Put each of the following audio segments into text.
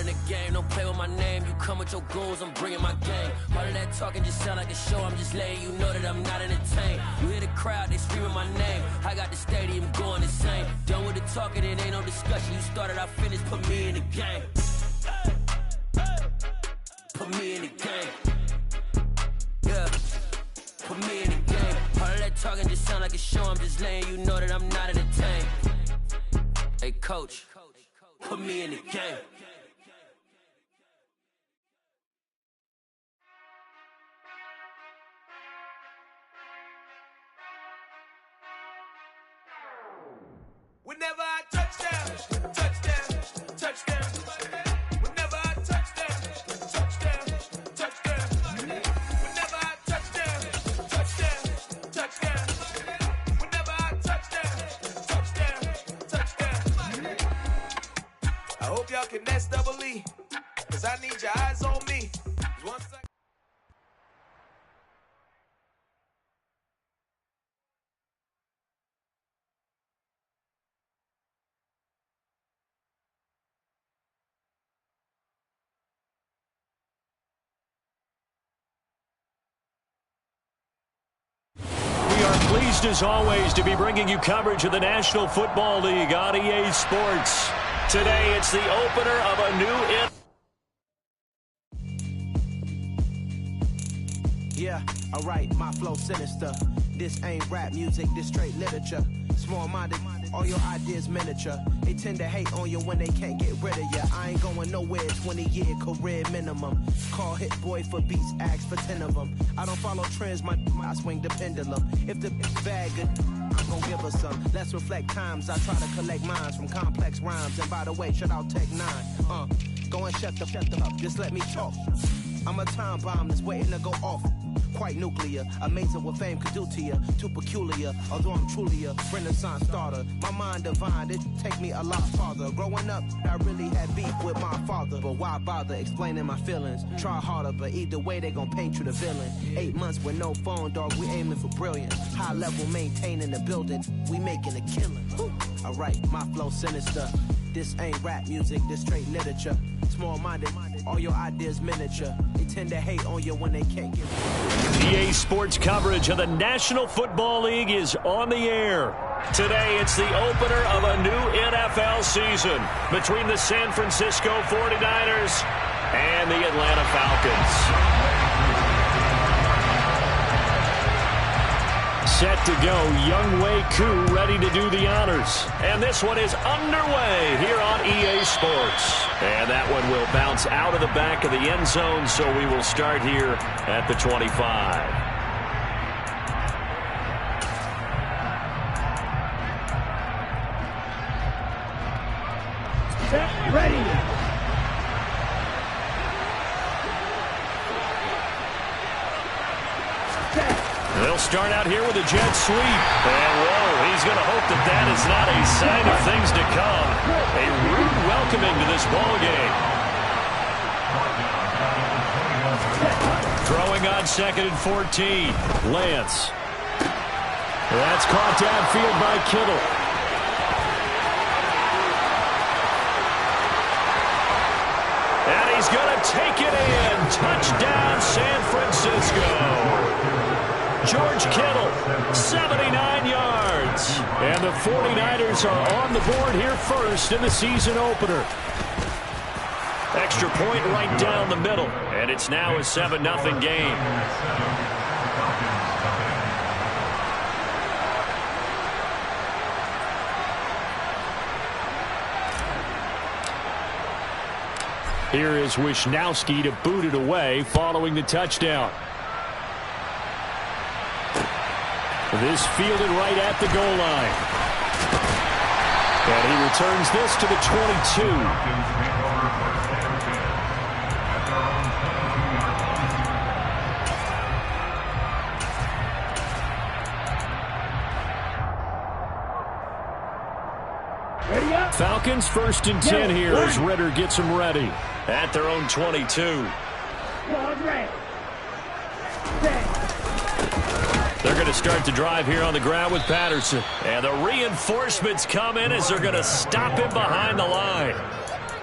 in the game, don't play with my name. You come with your goons, I'm bringing my game. All of that talking just sound like a show, I'm just letting you know that I'm not entertained. You hear the crowd, they screaming my name. I got the stadium going insane. Done with the talking, it ain't no discussion. You started, I finished, put me in the game. Put me in the game. Yeah, put me in the game. All of that talking just sound like a show, I'm just letting you know that I'm not entertained. Hey coach, put me in the game. Whenever I touchdown, touchdown, touchdown. Whenever I touchdown, touchdown, touchdown. Whenever I touchdown, touchdown, touchdown. Whenever I touchdown, touchdown. I hope y'all can nest double E, cause I need your eyes on me. Once I Pleased as always to be bringing you coverage of the National Football League on EA Sports. Today it's the opener of a new Yeah, alright, my flow sinister. This ain't rap music, this straight literature. Small-minded, all your ideas miniature. They tend to hate on you when they can't get rid of you. I ain't going nowhere, 20-year career minimum. Call Hit Boy for beats, ask for 10 of them. I don't follow trends, I swing the pendulum. If the bag good, I'm gon' give her some. Let's reflect times, I try to collect minds from complex rhymes. And by the way, shout out Tech 9. Go and shut the up, just let me talk. I'm a time bomb that's waiting to go off. Quite nuclear, amazing what fame could do to you. Too peculiar, although I'm truly a renaissance starter. My mind divine, it take me a lot farther. Growing up, I really had beef with my father. But why bother explaining my feelings? Try harder, but either way they gon' paint you the villain. 8 months with no phone, dog, we aiming for brilliant. High level maintaining the building, we making a killing. Alright, my flow sinister. This ain't rap music, this straight literature. Small-minded, all your ideas miniature. They tend to hate on you when they can't get EA Sports coverage of the National Football League is on the air. Today, it's the opener of a new NFL season between the San Francisco 49ers and the Atlanta Falcons. Set to go, Younghoe Koo ready to do the honors. And this one is underway here on EA Sports. And that one will bounce out of the back of the end zone, so we will start here at the 25. Set, ready. They'll start out here with a jet sweep. And, whoa, he's going to hope that that is not a sign of things to come. A rude welcoming to this ball game. Throwing on 2nd and 14. Lance. That's caught downfield by Kittle. And he's going to take it in. Touchdown, San Francisco. George Kittle, 79 yards. And the 49ers are on the board here first in the season opener. Extra point right down the middle. And it's now a 7-0 game. Here is Wisnowski to boot it away following the touchdown. This fielded right at the goal line. And he returns this to the 22. Ready up. Falcons 1st and 10 here as Ritter gets them ready. At their own 22. They're going to start the drive here on the ground with Patterson. And the reinforcements come in as they're going to stop him behind the line.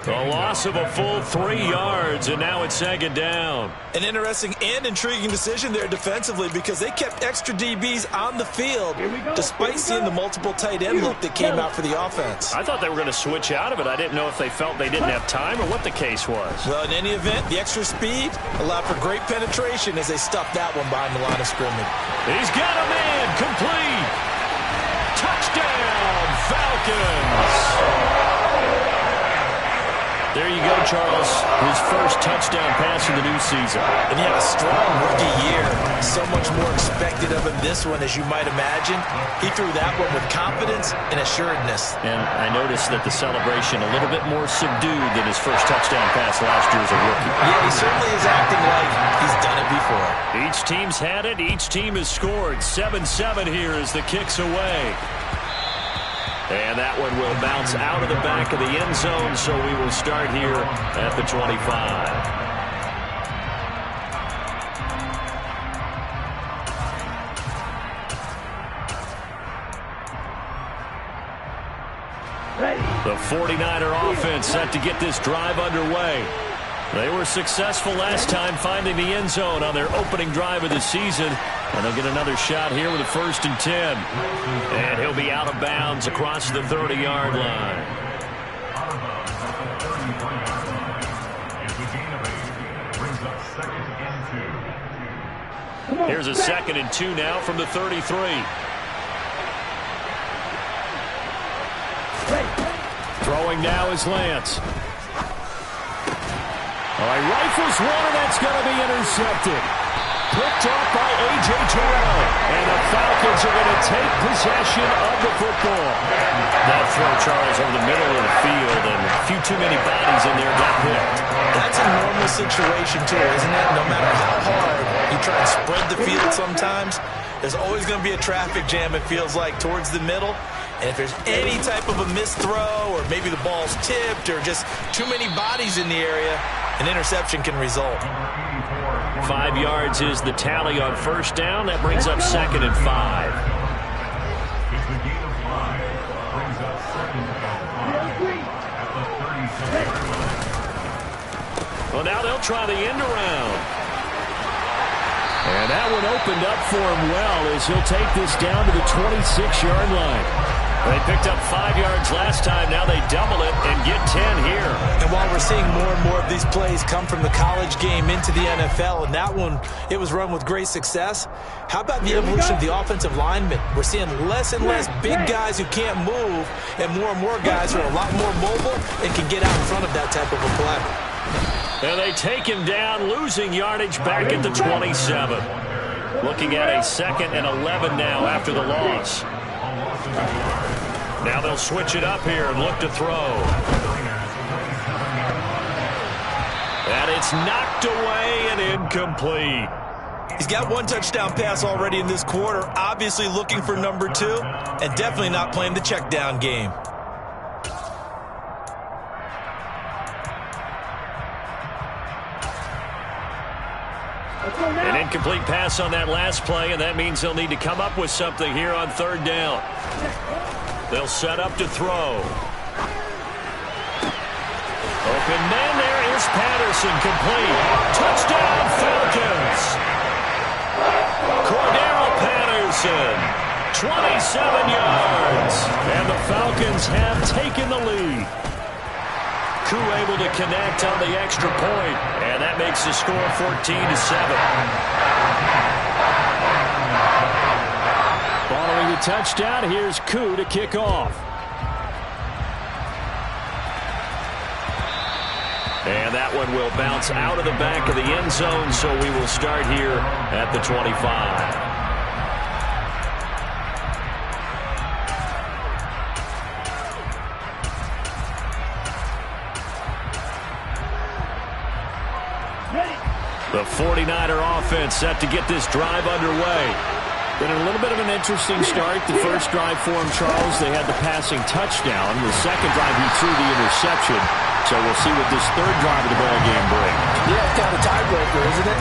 A loss of a full 3 yards, and now it's second down. An interesting and intriguing decision there defensively because they kept extra DBs on the field despite seeing the multiple tight end look that came out for the offense. I thought they were going to switch out of it. I didn't know if they felt they didn't have time or what the case was. Well, in any event, the extra speed allowed for great penetration as they stuffed that one behind the line of scrimmage. He's got a man complete. Touchdown, Falcons. There you go, Charles. His first touchdown pass of the new season. And he had a strong rookie year. So much more expected of him this one, as you might imagine. He threw that one with confidence and assuredness. And I noticed that the celebration a little bit more subdued than his first touchdown pass last year as a rookie. Yeah, he certainly is acting like he's done it before. Each team's had it. Each team has scored. 7-7 here as the kick's away. And that one will bounce out of the back of the end zone, so we will start here at the 25. The 49er offense set to get this drive underway. They were successful last time finding the end zone on their opening drive of the season. And they'll get another shot here with a 1st and 10. And he'll be out of bounds across the 30-yard line. Here's a 2nd and 2 now from the 33. Throwing now is Lance. All right, rifles one, and that's going to be intercepted. Picked off by A.J. Terrell. And the Falcons are going to take possession of the football. That throw, Charles, over the middle of the field, and a few too many bodies in there got picked. That's a normal situation, too, isn't it? No matter how hard you try and spread the field sometimes, there's always going to be a traffic jam, it feels like, towards the middle. And if there's any type of a missed throw, or maybe the ball's tipped, or just too many bodies in the area, an interception can result. 5 yards is the tally on 1st down. That brings up 2nd and 5. Well, now they'll try the end around. And that one opened up for him well as he'll take this down to the 26-yard line. They picked up 5 yards last time. Now they double it and get 10 here. And while we're seeing more and more of these plays come from the college game into the NFL, and that one, it was run with great success, how about the evolution of the offensive linemen? We're seeing less and less big guys who can't move, and more guys who are a lot more mobile and can get out in front of that type of a play. And they take him down, losing yardage back at the 27. Looking at a 2nd and 11 now after the loss. Now they'll switch it up here and look to throw. And it's knocked away and incomplete. He's got 1 touchdown pass already in this quarter, obviously looking for number 2, and definitely not playing the check down game. An incomplete pass on that last play, and that means they'll need to come up with something here on 3rd down. They'll set up to throw. Open man, there is Patterson, complete. Touchdown, Falcons. Cordero Patterson, 27 yards. And the Falcons have taken the lead. Koo able to connect on the extra point, and that makes the score 14-7. Following the touchdown, here's Koo to kick off. And that one will bounce out of the back of the end zone, so we will start here at the 25. The 49er offense set to get this drive underway. Been a little bit of an interesting start. The first drive for him, Charles, they had the passing touchdown. The second drive, he threw the interception. So we'll see what this 3rd drive of the ball game brings. Yeah, it's kind of a tiebreaker, isn't it?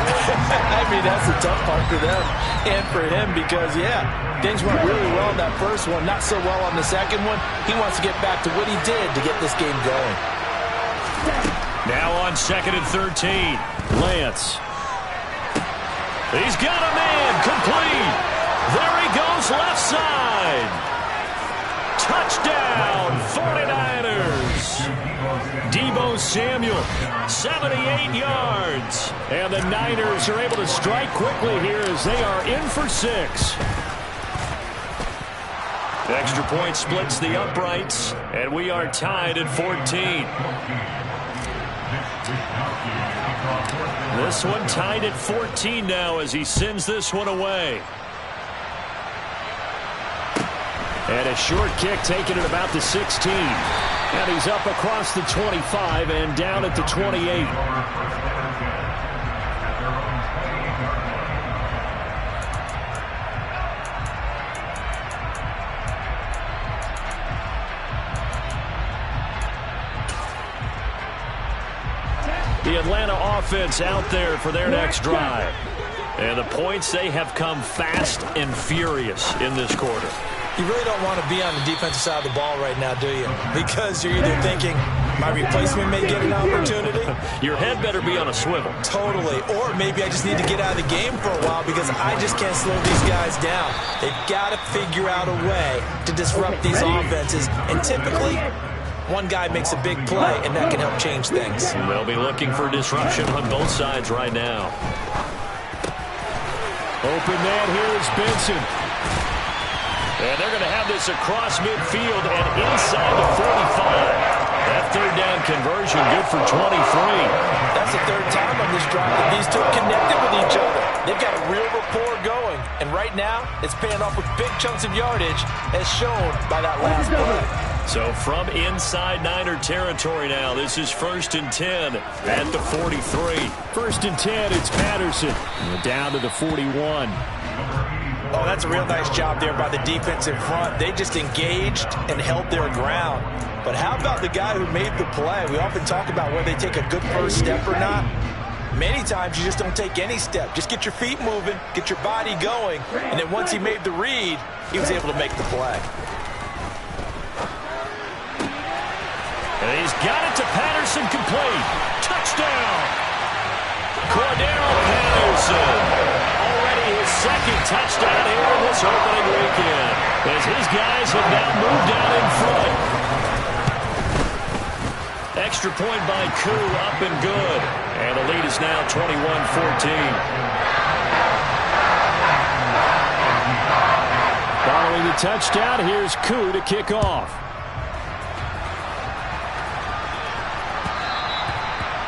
I mean, that's the tough part for them and for him because, yeah, things went really well in that first one, not so well on the second one. He wants to get back to what he did to get this game going. Now on 2nd and 13. Lance. He's got a man. Complete. There he goes left side. Touchdown 49ers. Deebo Samuel, 78 yards. And the Niners are able to strike quickly here as they are in for 6. Extra point splits the uprights, and we are tied at 14. This one tied at 14 now as he sends this one away. And a short kick taken at about the 16. And he's up across the 25 and down at the 28. The Atlanta offense out there for their next drive. And the points, they have come fast and furious in this quarter. You really don't want to be on the defensive side of the ball right now, do you? Because you're either thinking, my replacement may get an opportunity. Your head better be on a swivel. Totally. Or maybe I just need to get out of the game for a while because I just can't slow these guys down. They've got to figure out a way to disrupt these offenses. And typically, one guy makes a big play, and that can help change things. They'll be looking for disruption on both sides right now. Open man here is Benson. And they're going to have this across midfield and inside the 45. That third down conversion good for 23. That's the third time on this drive that these two connected with each other. They've got a real rapport going. And right now, it's paying off with big chunks of yardage as shown by that last play. So from inside Niner territory now, this is 1st and 10 at the 43. 1st and 10, it's Patterson. Down to the 41. Oh, that's a real nice job there by the defense in front. They just engaged and held their ground. But how about the guy who made the play? We often talk about whether they take a good first step or not. Many times you just don't take any step. Just get your feet moving, get your body going, and then once he made the read, he was able to make the play. And he's got it to Patterson, complete. Touchdown! Cordero Patterson. Already his second touchdown here in this opening weekend. As his guys have now moved down in front. Extra point by Koo, up and good. And the lead is now 21-14. Following the touchdown, here's Koo to kick off.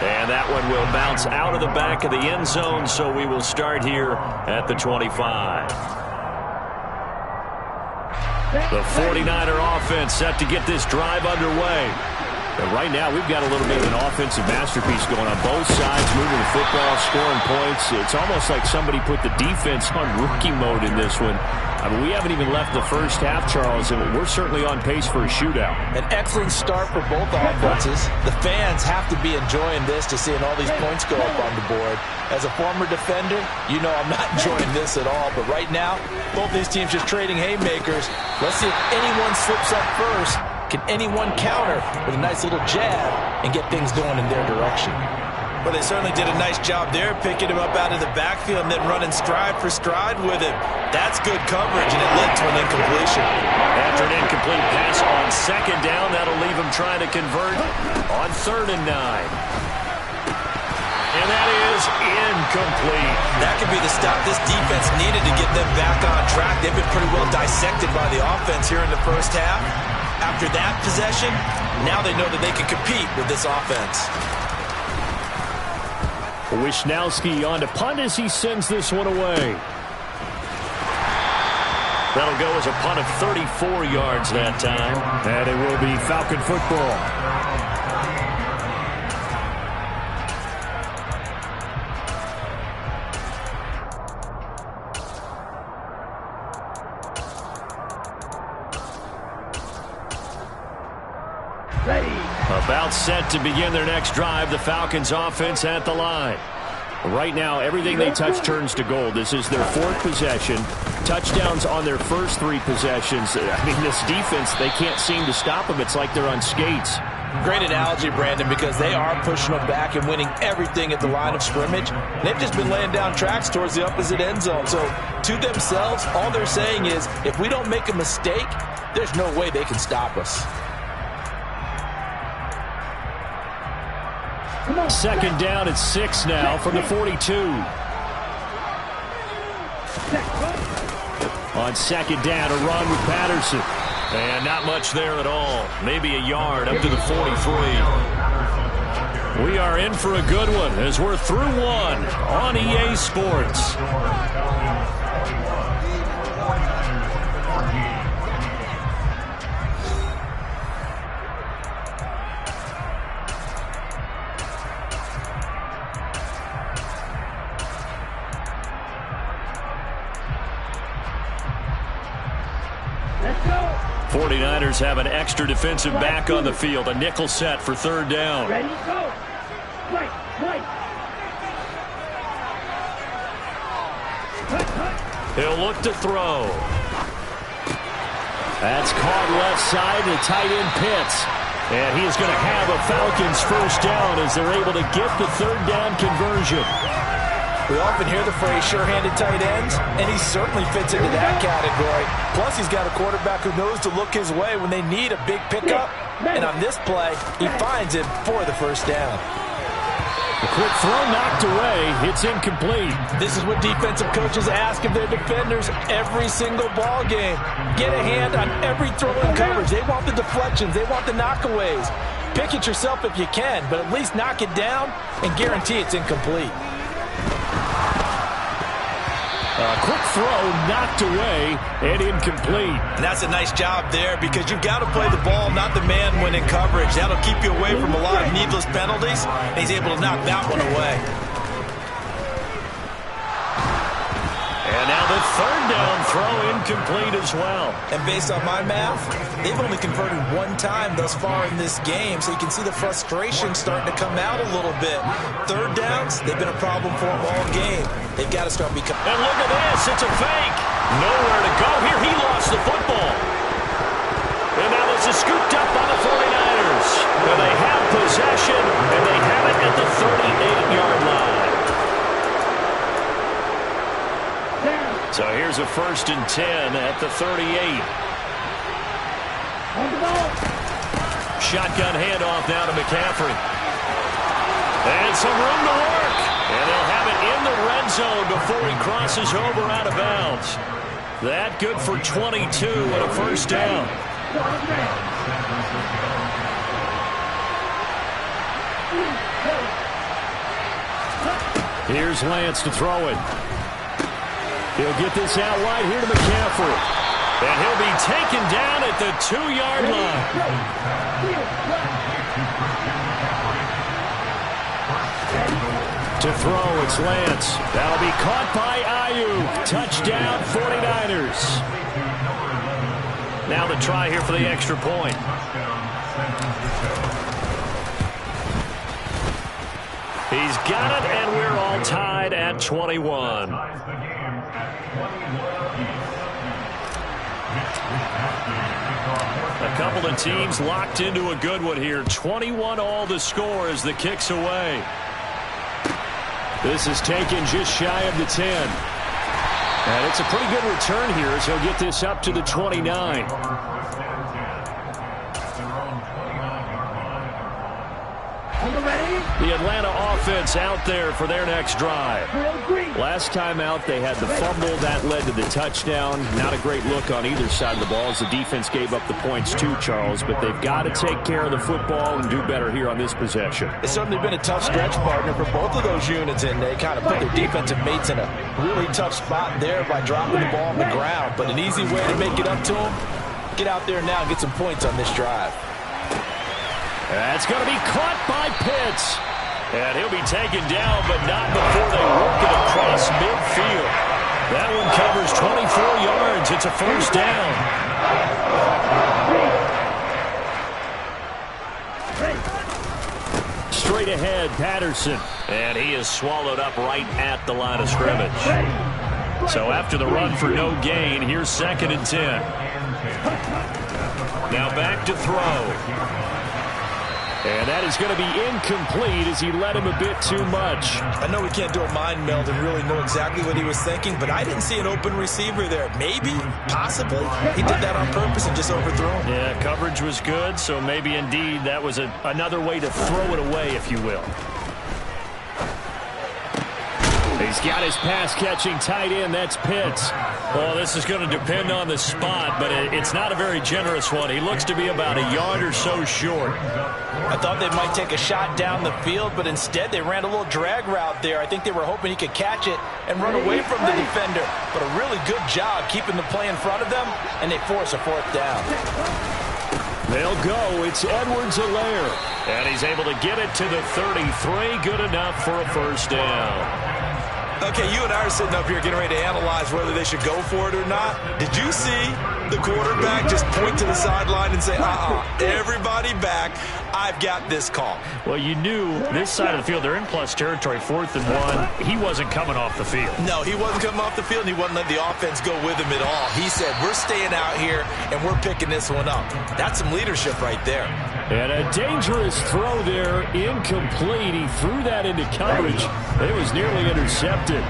And that one will bounce out of the back of the end zone, so we will start here at the 25. The 49er offense set to get this drive underway. And right now, we've got a little bit of an offensive masterpiece going on both sides, moving the football, scoring points. It's almost like somebody put the defense on rookie mode in this one. I mean, we haven't even left the first half, Charles, and we're certainly on pace for a shootout. An excellent start for both offenses. The fans have to be enjoying this to seeing all these points go up on the board. As a former defender, you know I'm not enjoying this at all. But right now, both these teams just trading haymakers. Let's see if anyone slips up first. Can anyone counter with a nice little jab and get things going in their direction? Well, they certainly did a nice job there, picking him up out of the backfield and then running stride for stride with him. That's good coverage, and it led to an incompletion. After an incomplete pass on 2nd down, that'll leave him trying to convert on 3rd and 9. And that is incomplete. That could be the stop this defense needed to get them back on track. They've been pretty well dissected by the offense here in the first half. After that possession, now they know that they can compete with this offense. Wisnowski on to punt as he sends this one away. That'll go as a punt of 34 yards that time. And it will be Falcon football. About set to begin their next drive. The Falcons offense at the line. Right now, everything they touch turns to gold. This is their 4th possession. Touchdowns on their first 3 possessions. I mean, this defense, they can't seem to stop them. It's like they're on skates. Great analogy, Brandon, because they are pushing them back and winning everything at the line of scrimmage. They've just been laying down tracks towards the opposite end zone. So to themselves, all they're saying is, if we don't make a mistake, there's no way they can stop us. Second down at 6 now from the 42. On second down, a run with Patterson. And not much there at all. Maybe a yard up to the 43. We are in for a good one as we're through one on EA Sports. 49ers have an extra defensive back on the field. A nickel set for third down. Ready, go. Right. He'll look to throw. That's caught left side to tight end Pitts. And he is going to have a Falcons first down as they're able to get the third down conversion. We often hear the phrase sure-handed tight ends, and he certainly fits into that category. Plus, he's got a quarterback who knows to look his way when they need a big pickup. And on this play, he finds it for the first down. A quick throw knocked away. It's incomplete. This is what defensive coaches ask of their defenders every single ball game. Get a hand on every throw in coverage. They want the deflections. They want the knockaways. Pick it yourself if you can, but at least knock it down and guarantee it's incomplete. A quick throw knocked away and incomplete. And that's a nice job there because you've got to play the ball, not the man when in coverage. That'll keep you away from a lot of needless penalties. And he's able to knock that one away. And now the third down throw incomplete as well. And based on my math, they've only converted one time thus far in this game. So you can see the frustration starting to come out a little bit. Third downs, they've been a problem for them all game. They've got to start becoming... And look at this, it's a fake. Nowhere to go here. He lost the football. And now this is scooped up by the 49ers. And they have possession, and they have it at the 38-yard line. So here's a 1st and 10 at the 38. Shotgun handoff now to McCaffrey. And some room to work. And they'll have it in the red zone before he crosses over out of bounds. That good for 22 and a first down. Here's Lance to throw it. He'll get this out wide here to McCaffrey. And he'll be taken down at the 2-yard line. To throw, it's Lance. That'll be caught by Ayuk. Touchdown, 49ers. Now the try here for the extra point. He's got it, and we're all tied at 21. A couple of teams locked into a good one here. 21 all the score as the kick's away. This is taken just shy of the 10. And it's a pretty good return here as he'll get this up to the 29. The Atlanta offense out there for their next drive. Last time out, they had the fumble. That led to the touchdown. Not a great look on either side of the ball as the defense gave up the points too, Charles. But they've got to take care of the football and do better here on this possession. It's certainly been a tough stretch, partner, for both of those units, and they kind of put their defensive mates in a really tough spot there by dropping the ball on the ground. But an easy way to make it up to them, get out there now and get some points on this drive. That's going to be caught by Pitts. And he'll be taken down, but not before they work it across midfield. That one covers 24 yards. It's a first down. Straight ahead, Patterson. And he is swallowed up right at the line of scrimmage. So after the run for no gain, here's 2nd and 10. Now back to throw. And that is going to be incomplete as he led him a bit too much. I know we can't do a mind meld and really know exactly what he was thinking, but I didn't see an open receiver there. Maybe, possibly, he did that on purpose and just overthrew him. Yeah, coverage was good, so maybe indeed that was another way to throw it away, if you will. He's got his pass-catching tight end. That's Pitts. Well, this is going to depend on the spot, but it's not a very generous one. He looks to be about a yard or so short. I thought they might take a shot down the field, but instead they ran a little drag route there. I think they were hoping he could catch it and run away from the defender. But a really good job keeping the play in front of them, and they force a fourth down. They'll go. It's Edwards-Helaire. And he's able to get it to the 33. Good enough for a first down. Okay, you and I are sitting up here getting ready to analyze whether they should go for it or not. Did you see the quarterback just point to the sideline and say, everybody back, I've got this call? Well, you knew this side of the field, they're in plus territory, 4th and 1. He wasn't coming off the field. No, he wasn't coming off the field, and he wasn't letting the offense go with him at all. He said, we're staying out here, and we're picking this one up. That's some leadership right there. And a dangerous throw there, incomplete. He threw that into coverage. It was nearly intercepted.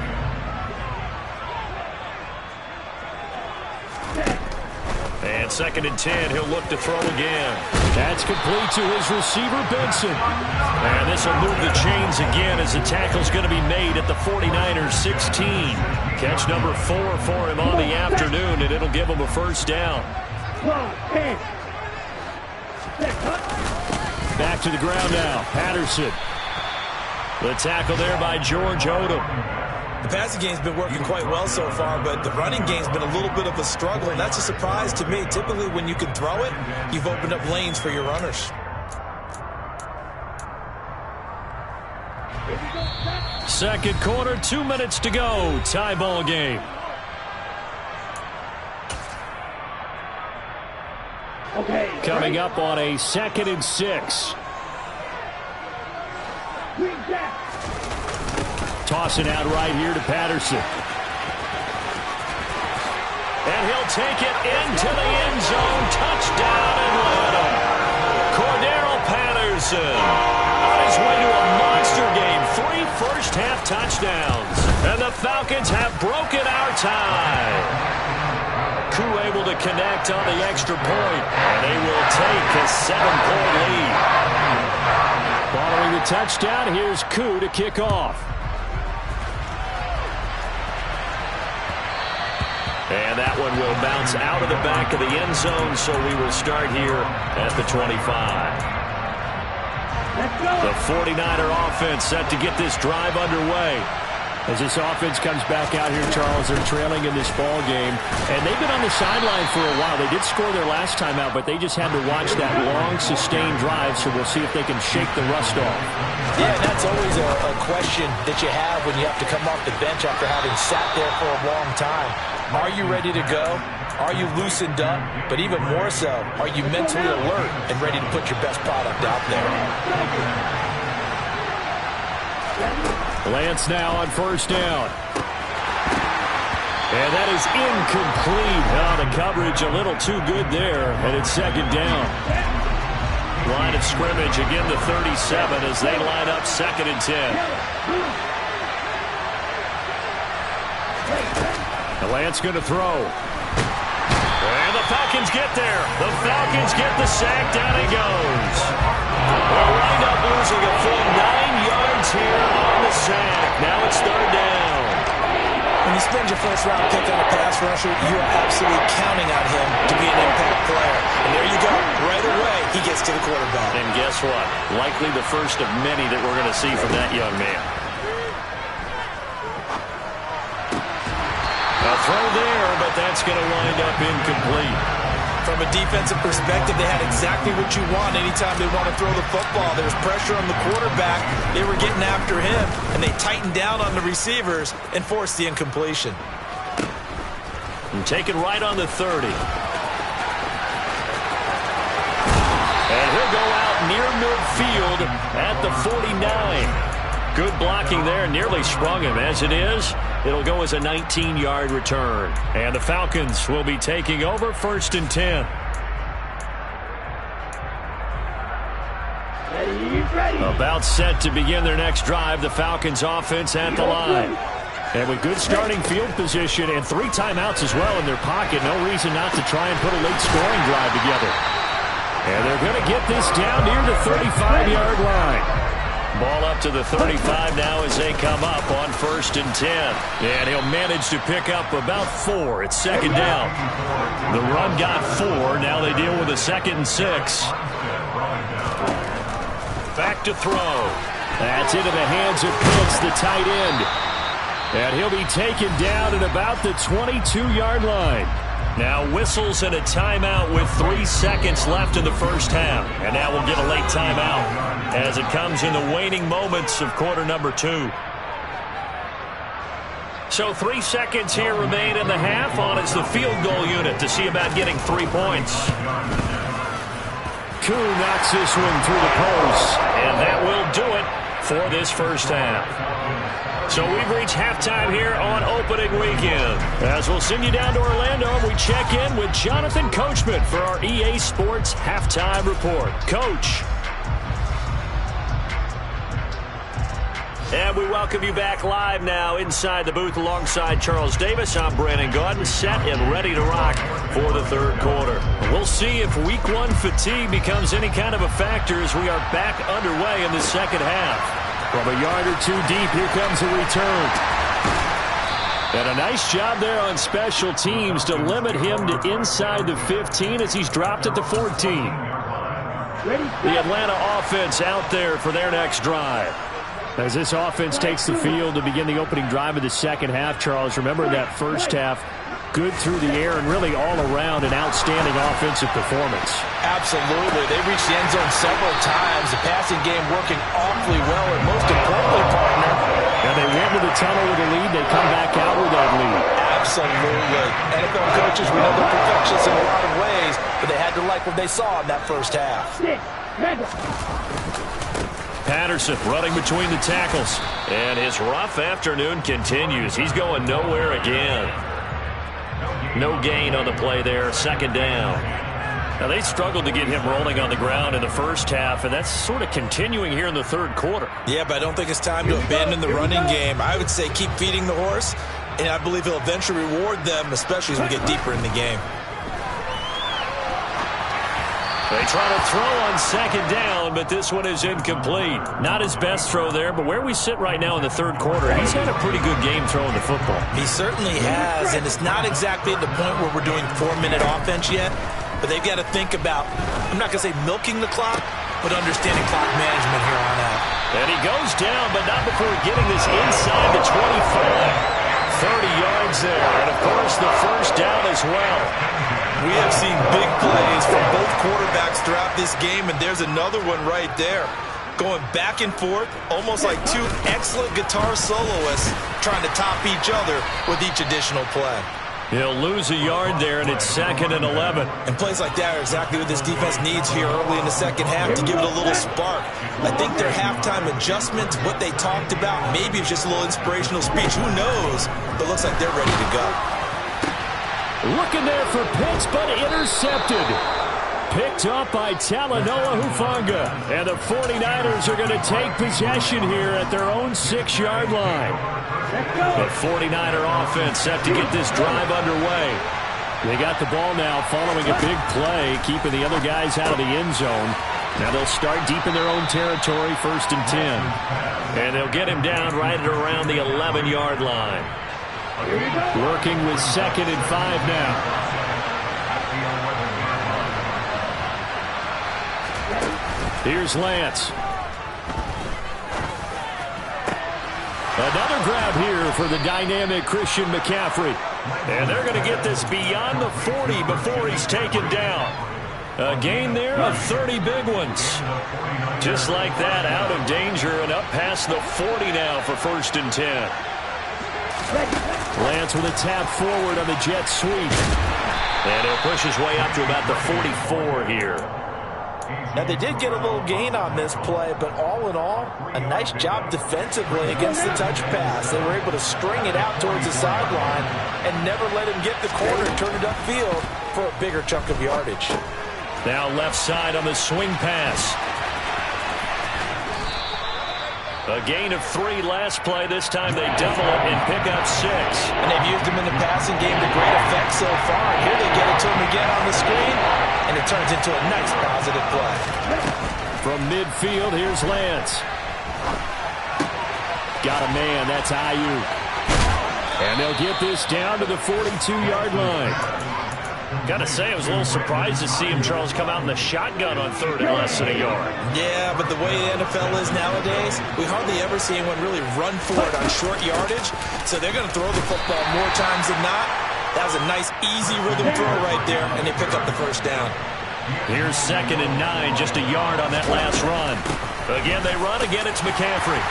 And 2nd and 10, he'll look to throw again. That's complete to his receiver, Benson. And this will move the chains again as the tackle's going to be made at the 49ers 16. Catch number 4 for him on the afternoon, and it'll give him a first down. Back to the ground now. Patterson. The tackle there by George Odom. The passing game's been working quite well so far, but the running game's been a little bit of a struggle, and that's a surprise to me. Typically, when you can throw it, you've opened up lanes for your runners. Second quarter, 2 minutes to go. Tie ball game. Coming up on a 2nd and 6. Toss it out right here to Patterson. And he'll take it into the end zone. Touchdown Atlanta. Cordero Patterson on his way to a monster game. 3 first-half touchdowns. And the Falcons have broken our tie. Koo able to connect on the extra point, and they will take a 7-point lead. Following the touchdown, here's Koo to kick off. And that one will bounce out of the back of the end zone, so we will start here at the 25. The 49er offense set to get this drive underway. As this offense comes back out here, Charles, they're trailing in this ball game. And they've been on the sideline for a while. They did score their last time out, but they just had to watch that long, sustained drive, so we'll see if they can shake the rust off. Yeah, and that's always a question that you have when you have to come off the bench after having sat there for a long time. Are you ready to go? Are you loosened up? But even more so, are you mentally alert and ready to put your best product out there? Lance now on first down. And that is incomplete. Oh, the coverage a little too good there. And it's 2nd down. Line of scrimmage again to 37 as they line up 2nd and 10. And Lance going to throw. And the Falcons get there. The Falcons get the sack. Down he goes. They'll wind up losing a full 9 yards here on the sack. Now it's 3rd down. When you spend your first-round pick on a pass rusher, you are absolutely counting on him to be an impact player. And there you go. Right away, he gets to the quarterback. And guess what? Likely the first of many that we're going to see from that young man. A throw there, but that's going to wind up incomplete. From a defensive perspective, they had exactly what you want anytime they want to throw the football. There was pressure on the quarterback. They were getting after him, and they tightened down on the receivers and forced the incompletion. And taken right on the 30. And he'll go out near midfield at the 49. Good blocking there, nearly sprung him. As it is, it'll go as a 19-yard return. And the Falcons will be taking over 1st and 10. About set to begin their next drive, the Falcons offense at the line. And with good starting field position and 3 timeouts as well in their pocket, no reason not to try and put a late scoring drive together. And they're going to get this down near the 35-yard line. Ball up to the 35 now as they come up on 1st and 10. And he'll manage to pick up about 4. It's 2nd down. The run got 4. Now they deal with a 2nd and 6. Back to throw. That's into the hands of Pitts, the tight end. And he'll be taken down at about the 22-yard line. Now whistles and a timeout with 3 seconds left in the first half. And now we'll get a late timeout as it comes in the waning moments of quarter number 2. So 3 seconds here remain in the half. On is the field goal unit to see about getting 3 points. Koo knocks this one through the post. And that will do it for this first half. So we've reached halftime here on opening weekend. As we'll send you down to Orlando, we check in with Jonathan Coachman for our EA Sports Halftime Report. Coach. And we welcome you back live now inside the booth alongside Charles Davis. I'm Brandon Gaudin, set and ready to rock for the third quarter. We'll see if week 1 fatigue becomes any kind of a factor as we are back underway in the second half. From a yard or 2 deep, here comes a return. And a nice job there on special teams to limit him to inside the 15 as he's dropped at the 14. The Atlanta offense out there for their next drive. As this offense takes the field to begin the opening drive of the second half, Charles, remember that first half, good through the air and really all around an outstanding offensive performance. Absolutely. They reached the end zone several times. The passing game working awfully well, and most importantly, partner. And they went to the tunnel with a lead. They come back out with that lead. Absolutely. NFL coaches, we know they're perfectionists in a lot of ways, but they had to like what they saw in that first half. Patterson running between the tackles. And his rough afternoon continues. He's going nowhere again. No gain on the play there, 2nd down. Now, they struggled to get him rolling on the ground in the first half, and that's sort of continuing here in the third quarter. Yeah, but I don't think it's time to abandon the running game. I would say keep feeding the horse, and I believe he'll eventually reward them, especially as we get deeper in the game. They try to throw on 2nd down, but this one is incomplete. Not his best throw there, but where we sit right now in the third quarter, he's had a pretty good game throwing the football. He certainly has, and it's not exactly at the point where we're doing 4-minute offense yet, but they've got to think about, I'm not going to say milking the clock, but understanding clock management here on out. And he goes down, but not before getting this inside the 25. 30 yards there, and of course the first down as well. We have seen big plays from both quarterbacks throughout this game, and there's another one right there. Going back and forth, almost like 2 excellent guitar soloists trying to top each other with each additional play. He'll lose a yard there, and it's 2nd and 11. And plays like that are exactly what this defense needs here early in the second half to give it a little spark. I think their halftime adjustments, what they talked about, maybe it's just a little inspirational speech. Who knows? But it looks like they're ready to go. Looking there for Pitts, but intercepted. Picked up by Talanoa Hufanga. And the 49ers are going to take possession here at their own 6-yard line. The 49er offense set to get this drive underway. They got the ball now following a big play, keeping the other guys out of the end zone. Now they'll start deep in their own territory, 1st and 10. And they'll get him down right at around the 11-yard line. Working with 2nd and 5 now. Here's Lance. Another grab here for the dynamic Christian McCaffrey. And they're going to get this beyond the 40 before he's taken down. A gain there of 30 big ones. Just like that, out of danger and up past the 40 now for 1st and 10. Lance with a tap forward on the jet sweep. And he'll push his way up to about the 44 here. Now, they did get a little gain on this play, but all in all, a nice job defensively against the touch pass. They were able to string it out towards the sideline and never let him get the corner and turn it upfield for a bigger chunk of yardage. Now left side on the swing pass. A gain of 3 last play. This time they double it and pick up 6. And they've used him in the passing game to great effect so far. Here they get it to him again on the screen, and it turns into a nice positive play. From midfield, here's Lance. Got a man. That's Ayuk. And they'll get this down to the 42-yard line. Got to say, I was a little surprised to see him, Charles, come out in the shotgun on 3rd and less than a yard. Yeah, but the way the NFL is nowadays, we hardly ever see anyone really run for it on short yardage. So they're going to throw the football more times than not. That was a nice, easy rhythm throw right there, and they pick up the first down. Here's 2nd and 9, just a yard on that last run. Again, they run. Again, it's McCaffrey.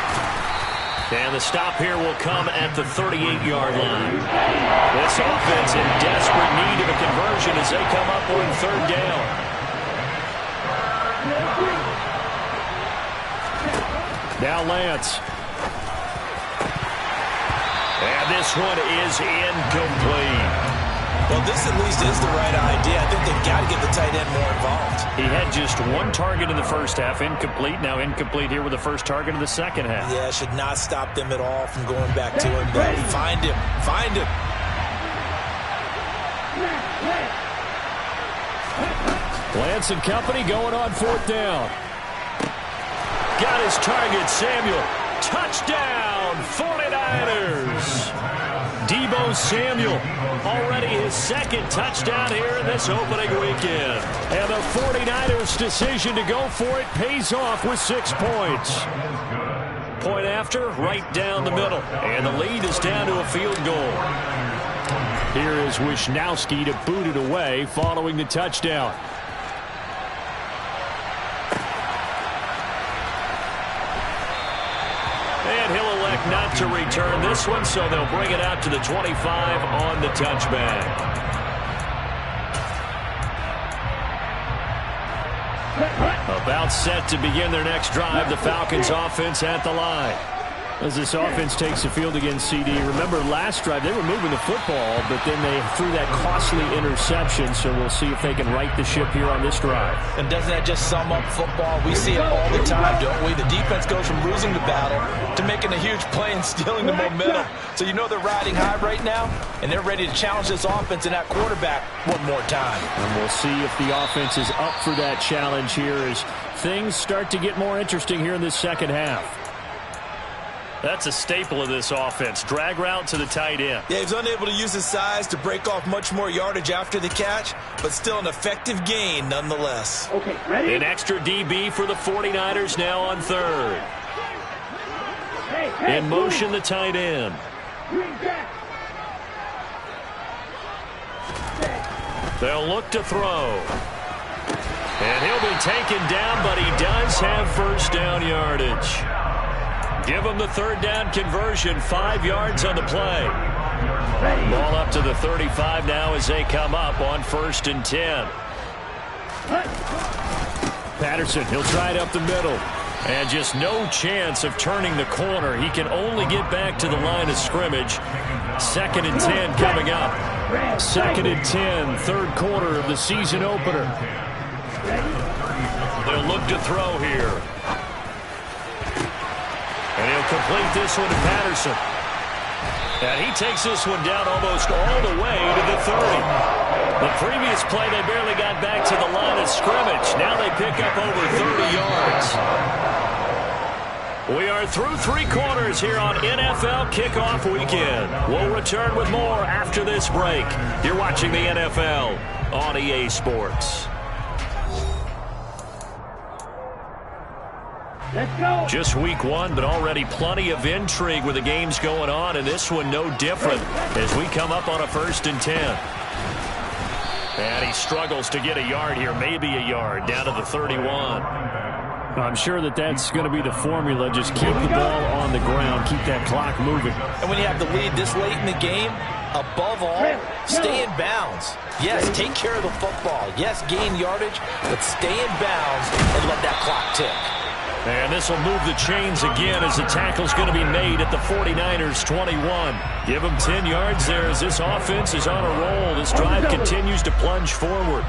And the stop here will come at the 38-yard line. This offense in desperate need of a conversion as they come up on 3rd down. Now Lance. And this one is incomplete. Well, this at least is the right idea. I think they've got to get the tight end more involved. He had just 1 target in the first half, incomplete. Now incomplete here with the first target of the second half. Yeah, should not stop them at all from going back to him. But find him. Find him. Lance and company going on 4th down. Got his target, Samuel. Touchdown, 49ers. Deebo Samuel, already his 2nd touchdown here in this opening weekend. And the 49ers' decision to go for it pays off with 6 points. Point after, right down the middle. And the lead is down to a field goal. Here is Wisnowski to boot it away following the touchdown. And he'll elect not to return this one, so they'll bring it out to the 25 on the touchback. About set to begin their next drive, the Falcons offense at the line. As this offense takes the field against CD, remember last drive they were moving the football, but then they threw that costly interception, so we'll see if they can right the ship here on this drive. And doesn't that just sum up football? We see it all the time, don't we? The defense goes from losing the battle to making a huge play and stealing the momentum. So you know they're riding high right now, and they're ready to challenge this offense and that quarterback one more time. And we'll see if the offense is up for that challenge here as things start to get more interesting here in this second half. That's a staple of this offense. Drag route to the tight end. Yeah, he's unable to use his size to break off much more yardage after the catch, but still an effective gain nonetheless. Okay, ready? An extra DB for the 49ers now on 3rd. In motion, the tight end. They'll look to throw. And he'll be taken down, but he does have first down yardage. Give him the 3rd down conversion, 5 yards on the play. Ball up to the 35 now as they come up on 1st and 10. Patterson, he'll try it up the middle. And just no chance of turning the corner. He can only get back to the line of scrimmage. 2nd and 10 coming up. 2nd and 10, 3rd quarter of the season opener. They'll look to throw here. And he'll complete this one to Patterson. And he takes this one down almost all the way to the 30. The previous play, they barely got back to the line of scrimmage. Now they pick up over 30 yards. We are through 3 quarters here on NFL Kickoff Weekend. We'll return with more after this break. You're watching the NFL on EA Sports. Let's go. Just week 1, but already plenty of intrigue with the games going on, and this one no different as we come up on a 1st and 10. And he struggles to get a yard here, maybe a yard, down to the 31. I'm sure that that's going to be the formula. Just keep the ball on the ground, keep that clock moving. And when you have the lead this late in the game, above all, stay in bounds. Yes, take care of the football. Yes, gain yardage, but stay in bounds and let that clock tick. And this will move the chains again as the tackle's going to be made at the 49ers 21. Give them 10 yards there as this offense is on a roll. This drive continues to plunge forward.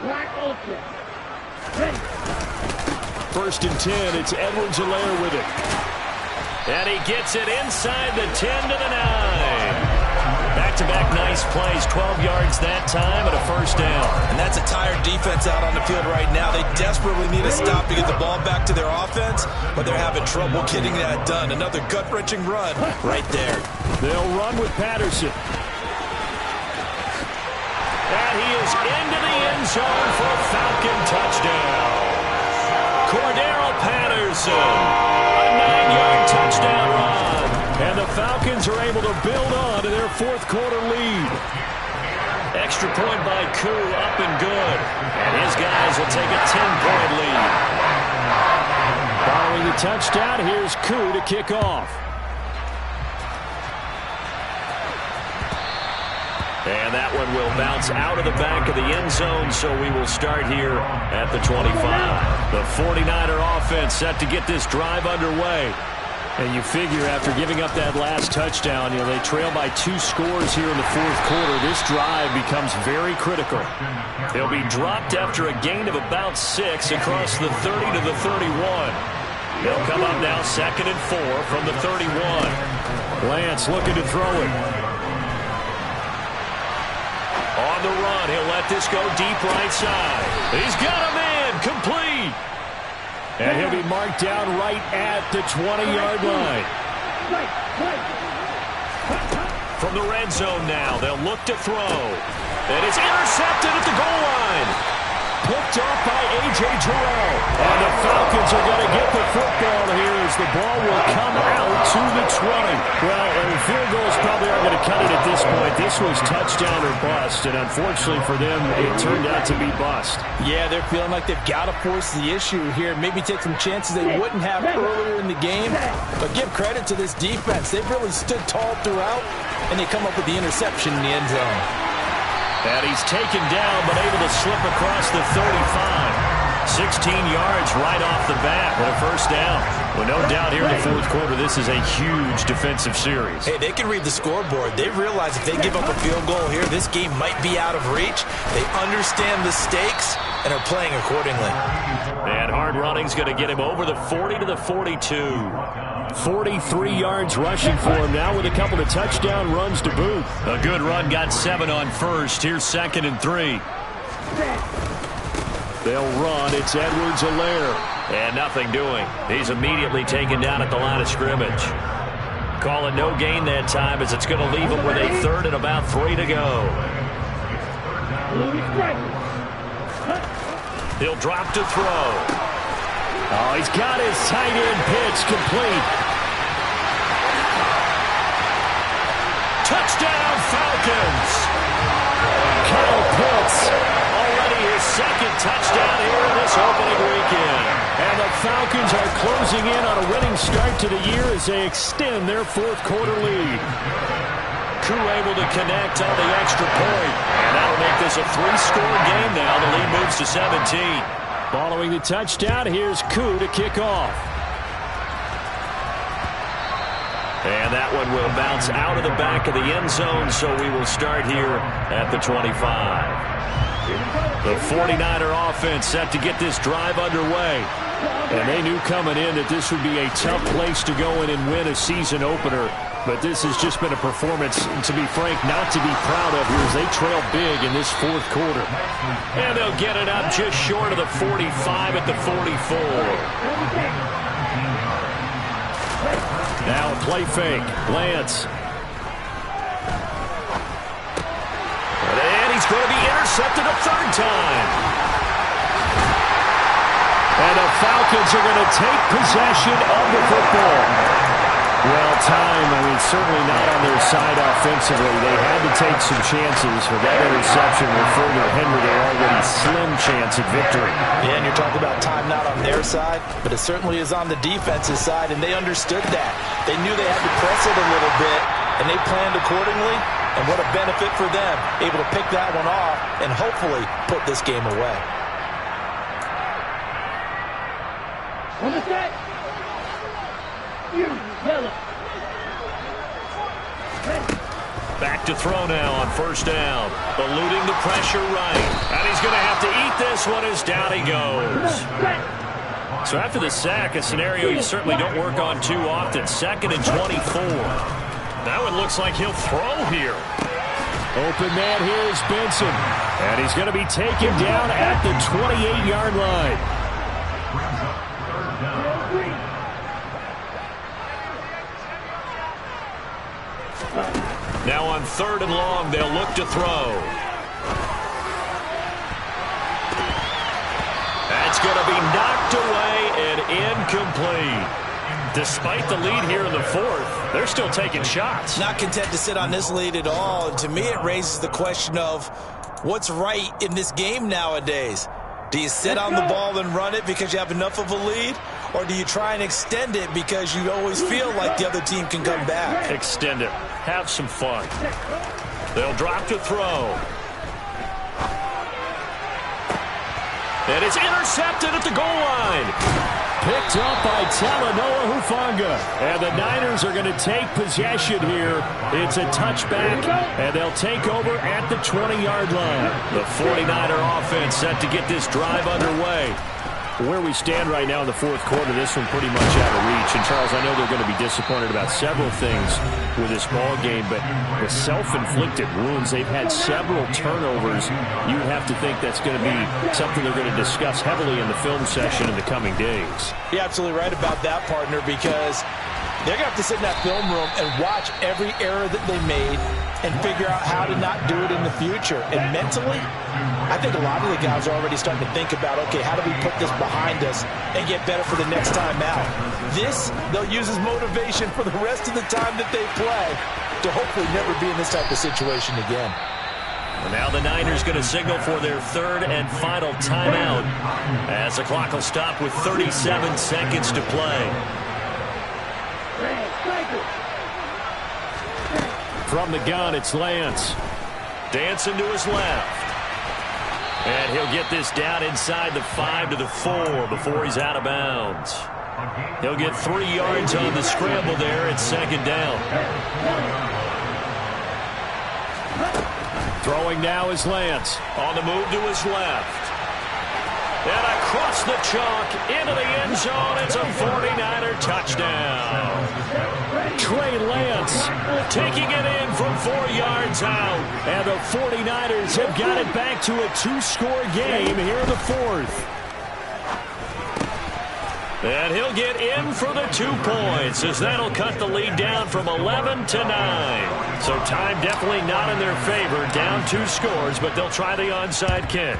Black Ultra. Ready. 1st and 10. It's Edwards-Helaire with it. And he gets it inside the 10 to the 9. Back-to-back nice plays, 12 yards that time and a 1st down. And that's a tired defense out on the field right now. They desperately need a stop to get the ball back to their offense, but they're having trouble getting that done. Another gut-wrenching run right there. They'll run with Patterson. And he is into the end zone for a Falcon touchdown. Cordero Patterson, a 9-yard touchdown run. And the Falcons are able to build on to their 4th quarter lead. Extra point by Koo, up and good. And his guys will take a 10-point lead. Following the touchdown, here's Koo to kick off. And that one will bounce out of the back of the end zone, so we will start here at the 25. The 49er offense set to get this drive underway. And you figure after giving up that last touchdown, they trail by 2 scores here in the 4th quarter. This drive becomes very critical. They'll be dropped after a gain of about 6 across the 30 to the 31. They'll come up now 2nd and 4 from the 31. Lance looking to throw it. On the run, he'll let this go deep right side. He's got a man, complete. And he'll be marked down right at the 20-yard line. From the red zone now, they'll look to throw. And it's intercepted at the goal line. Picked off by A.J. Terrell. And the Falcons are going to get the football here as the ball will come out to the 20. Well, and field goals probably aren't going to cut it at this point. This was touchdown or bust, and unfortunately for them, it turned out to be bust. Yeah, they're feeling like they've got to force the issue here. Maybe take some chances they wouldn't have earlier in the game. But give credit to this defense. They've really stood tall throughout, and they come up with the interception in the end zone. And he's taken down, but able to slip across the 35. 16 yards right off the bat with a 1st down. Well, no doubt here in the 4th quarter, this is a huge defensive series. Hey, they can read the scoreboard. They realize if they give up a field goal here, this game might be out of reach. They understand the stakes and are playing accordingly. And hard running's going to get him over the 40 to the 42. 43 yards rushing for him now with a couple of touchdown runs to boot. A good run, got 7 on 1st. Here's 2nd and 3. They'll run. It's Edwards-Helaire. And nothing doing. He's immediately taken down at the line of scrimmage. Calling no gain that time as it's going to leave him with a 3rd and about 3 to go. He'll drop to throw. Oh, he's got his tight end pitch complete. Touchdown, Falcons. Kyle Pitts, already his 2nd touchdown here in this opening weekend. And the Falcons are closing in on a winning start to the year as they extend their 4th quarter lead. Koo able to connect on the extra point. And that'll make this a 3-score game now. The lead moves to 17. Following the touchdown, here's Koo to kick off. And that one will bounce out of the back of the end zone, so we will start here at the 25. The 49er offense set to get this drive underway. And they knew coming in that this would be a tough place to go in and win a season opener. But this has just been a performance, to be frank, not to be proud of here as they trail big in this 4th quarter. And they'll get it up just short of the 45 at the 44. Now a play fake. Lance. And he's going to be intercepted a 3rd time. And the Falcons are going to take possession of the football. Well, time, certainly not on their side offensively. They had to take some chances. With that interception will further hinder their already slim chance at victory. Yeah, and you're talking about time not on their side, but it certainly is on the defense's side, and they understood that. They knew they had to press it a little bit, and they planned accordingly, and what a benefit for them, able to pick that one off and hopefully put this game away. On the set. You yellow. Back to throw now on 1st down. Eluding the pressure right. And he's going to have to eat this one as down he goes. So after the sack, a scenario you certainly don't work on too often. 2nd and 24. That one looks like he'll throw here. Open man here is Benson. And he's going to be taken down at the 28-yard line. Now on 3rd and long, they'll look to throw. That's going to be knocked away and incomplete. Despite the lead here in the 4th, they're still taking shots. Not content to sit on this lead at all. And to me, it raises the question of what's right in this game nowadays. Do you sit on the ball and run it because you have enough of a lead? Or do you try and extend it because you always feel like the other team can come back? Extend it. Have some fun. They'll drop to throw. And it's intercepted at the goal line. Picked up by Talanoa Hufanga. And the Niners are going to take possession here. It's a touchback, and they'll take over at the 20-yard line. The 49er offense set to get this drive underway. Where we stand right now in the 4th quarter, this one pretty much out of reach. And, Charles, I know they're going to be disappointed about several things with this ball game, but the self-inflicted wounds, they've had several turnovers. You have to think that's going to be something they're going to discuss heavily in the film session in the coming days. You're absolutely right about that, partner, because they're going to have to sit in that film room and watch every error that they made and figure out how to not do it in the future. And mentally, I think a lot of the guys are already starting to think about, okay, how do we put this behind us and get better for the next time out? This, they'll use as motivation for the rest of the time that they play to hopefully never be in this type of situation again. And now the Niners going to signal for their 3rd and final timeout as the clock will stop with 37 seconds to play. From the gun, it's Lance. Dancing to his left. And he'll get this down inside the 5 to the 4 before he's out of bounds. He'll get 3 yards on the scramble there at 2nd down. Throwing now is Lance. On the move to his left. And across the chalk into the end zone. It's a 49er touchdown. Trey Lance taking it in from 4 yards out. And the 49ers have got it back to a 2-score game here in the 4th. And he'll get in for the 2 points as that'll cut the lead down from 11 to 9. So time definitely not in their favor. Down 2 scores, but they'll try the onside kick.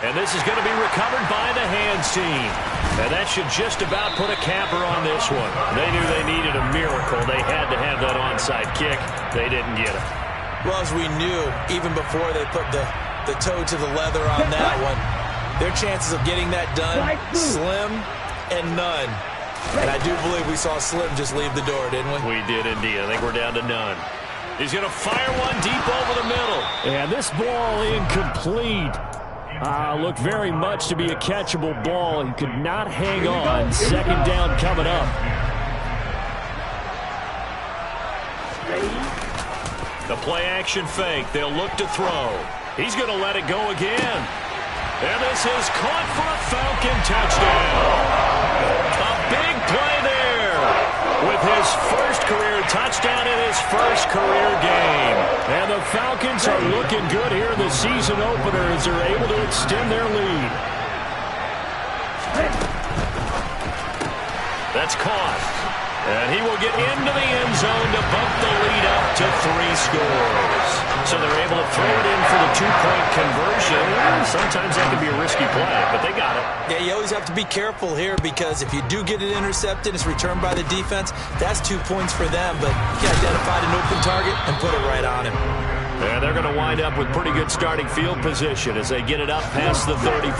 And this is going to be recovered by the hands team. And that should just about put a capper on this one. They knew they needed a miracle. They had to have that onside kick. They didn't get it. Well, as we knew, even before they put the toe to the leather on that one, their chances of getting that done, slim and none. And I do believe we saw Slim just leave the door, didn't we? We did indeed. I think we're down to none. He's going to fire one deep over the middle. And this ball incomplete. Looked very much to be a catchable ball. He could not hang on. 2nd down coming up. The play action fake. They'll look to throw. He's going to let it go again. And this is caught for a Falcon touchdown. A big play there with his first career touchdown in his first career game. And the Falcons are looking good here in the season opener as they're able to extend their lead. That's caught. And he will get into the end zone to bump the lead up to 3 scores. So they're able to throw it in for the 2-point conversion. Sometimes that can be a risky play, but they got it. Yeah, you always have to be careful here because if you do get it intercepted, it's returned by the defense. That's 2 points for them, but he identified an open target and put it right on him. And they're going to wind up with pretty good starting field position as they get it up past the 35.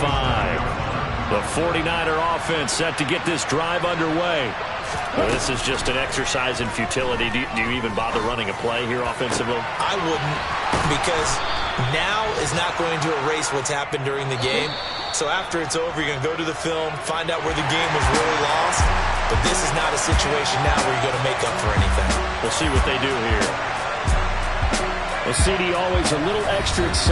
The 49er offense set to get this drive underway. Well, this is just an exercise in futility. Do you even bother running a play here offensively? I wouldn't, because now is not going to erase what's happened during the game. So after it's over, you're going to go to the film, find out where the game was really lost. But this is not a situation now where you're going to make up for anything. We'll see what they do here. Well, CD, always a little extra excited.